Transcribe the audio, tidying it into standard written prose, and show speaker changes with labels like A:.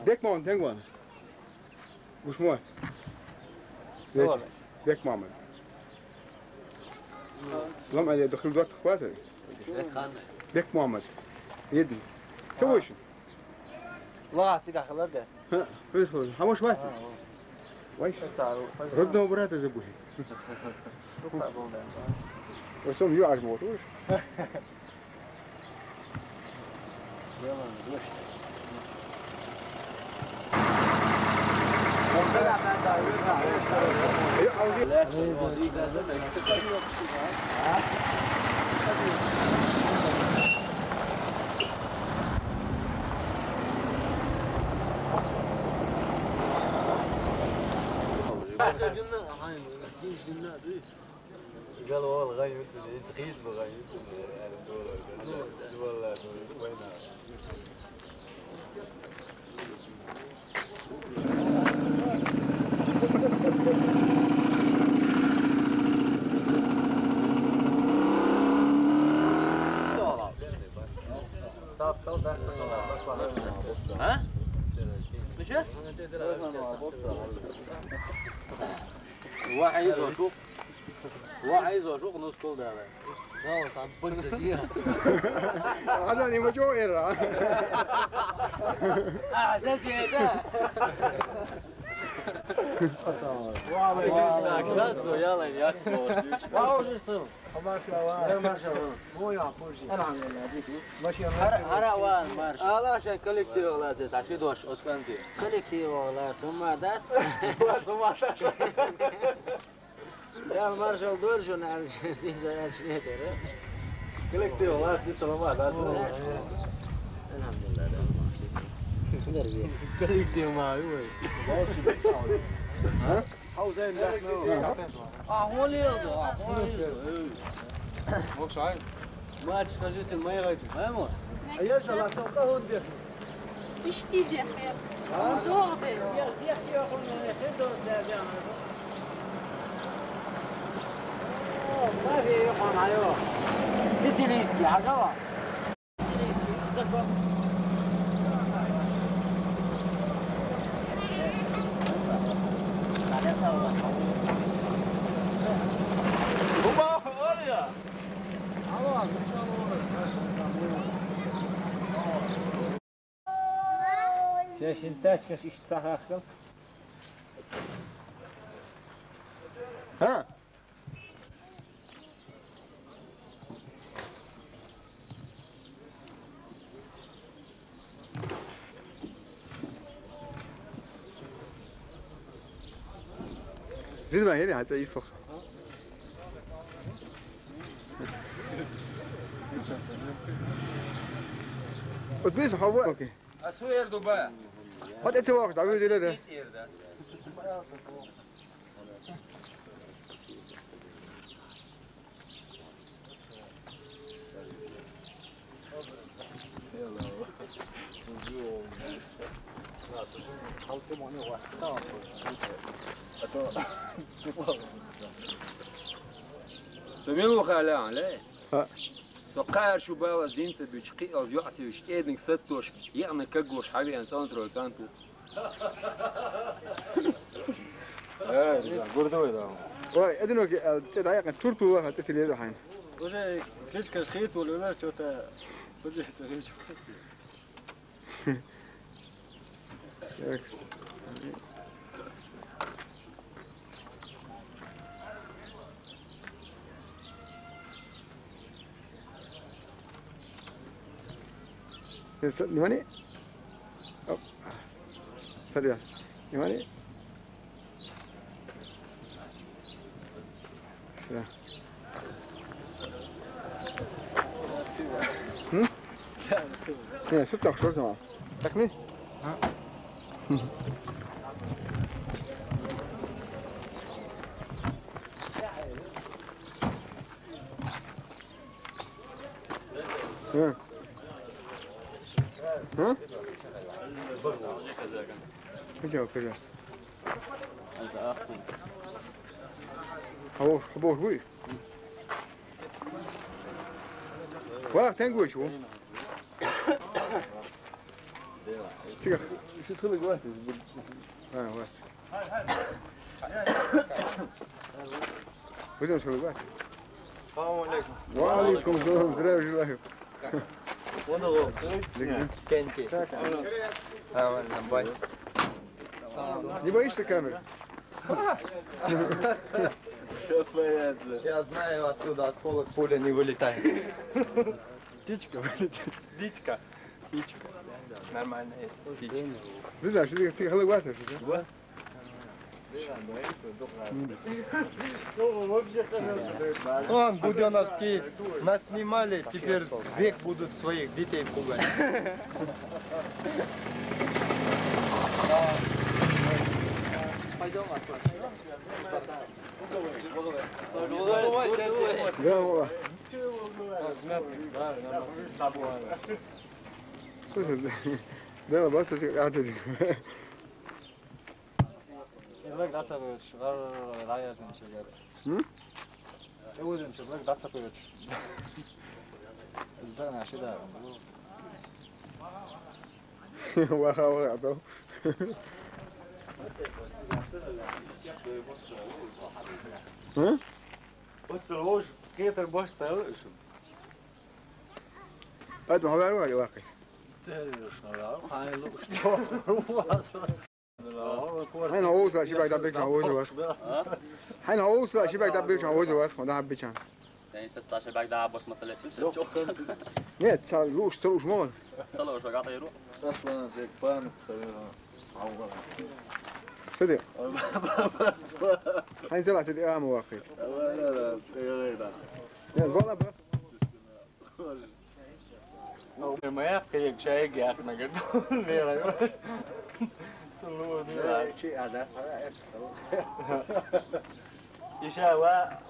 A: ديك ما وش موت ديك ما لما اللي دخل دوت اخواته ديك محمد يدني سويش
B: لا سيدا خلده
A: ها فيش حمش واسع ويش ردنا وبرات زبوشي وسوم يوعد موتوش
B: يلا ندوش قال والله غايب تقيس بغايب والله وين
C: ها؟ مش هو عايز اشوف نص كل ده لا بس عم بنسى فيها
A: عشان مجوئر
C: اساسي ده يلا يا واو شو صار
B: ما شاء الله ما شاء الله مو يعقول شيء الحمد لله ديك ماشي
C: هرا وان مارش لا شيء كولكتيف اولاد عشان دوش اسفنتي
B: كولكتيف اولاد ثم دات ثم يا مارشال دور شو نعمل زي شنو ترى كولكتيف اولاد دي سلامات الحمد لله
C: كولكتيف ما هو
A: ها
B: حوزين داخل
C: هون يلا هون
A: مو صحيح
C: ما تشجع ما يغير ما مو
B: ايش لا سوقه هون داخل
D: اشتي داخل ضغط
B: يا اختي يا اخونا خذوا ده ما في يقام عليه سيتيليسكي عجبه شاش انتاج كاش ايش صح اخر
A: ها ريد ما هي هذا يسوق وتبيس حوا اوكي
C: اسوير دبي
A: هات انت واقف دعوي دي ده
E: سميرو خاله عليه
A: ها
E: سقار شو بالا دين سبيشقي او يعطي وشتيدنك ستوش يعني كجوش حبي انسان تروكانتو
B: قردوي ده
A: واي ادنو تدعي تورتو واحد تسلي ده حين
B: وش كيش كرخيص ولا شو تا وزي تسوي شو
A: Dimana? Oh, tadi ya. Dimana? Sudah. Ya, sudah tak sama. Tak ni? ها ها كذا كذا حبوش بوي واه تنقوي شو تيجي
B: شو تخلق واسس
A: واه بدون شو بس
B: السلام عليكم
A: وعليكم السلام ورحمة الله
B: كنتي باي
A: يبغى ايش الكاميرا
B: شوف я знаю оттуда осколок пуля не вылетает птичка вылетит птичка нормально есть птичка
A: не знаю что ты خلق واسع شو
B: Он, Буденовский, нас снимали, теперь век будут своих детей пугать.
C: Пойдем
A: да والله слушай да بس قاعد
B: Bırak da sapıyoruz. Rayasın şeyler.
A: Hı?
B: Eğuldun şu bırak da sapıyoruz. Ben aşağıda.
A: واخا واخا ها
B: Otur getir boş sarılıyorsun.
A: هات ما هو على واقع حين اوصل شي بعد بيك عاوز واس حين اوصل شي بعد بيك عاوز واس خدا بيچان
C: يعني 16 باك ده بس مثلا تشوف
A: نيت صار تروش مول
C: صلوا شو قاعد يروح
B: Aslan zek pan.
A: صدق حين زرع صدق مواقع
B: لا غير بس.
A: نيت والله بقى
B: ما يحكي شيء يا اخي نقدر ليه سلوه دي شيء هذا يشاء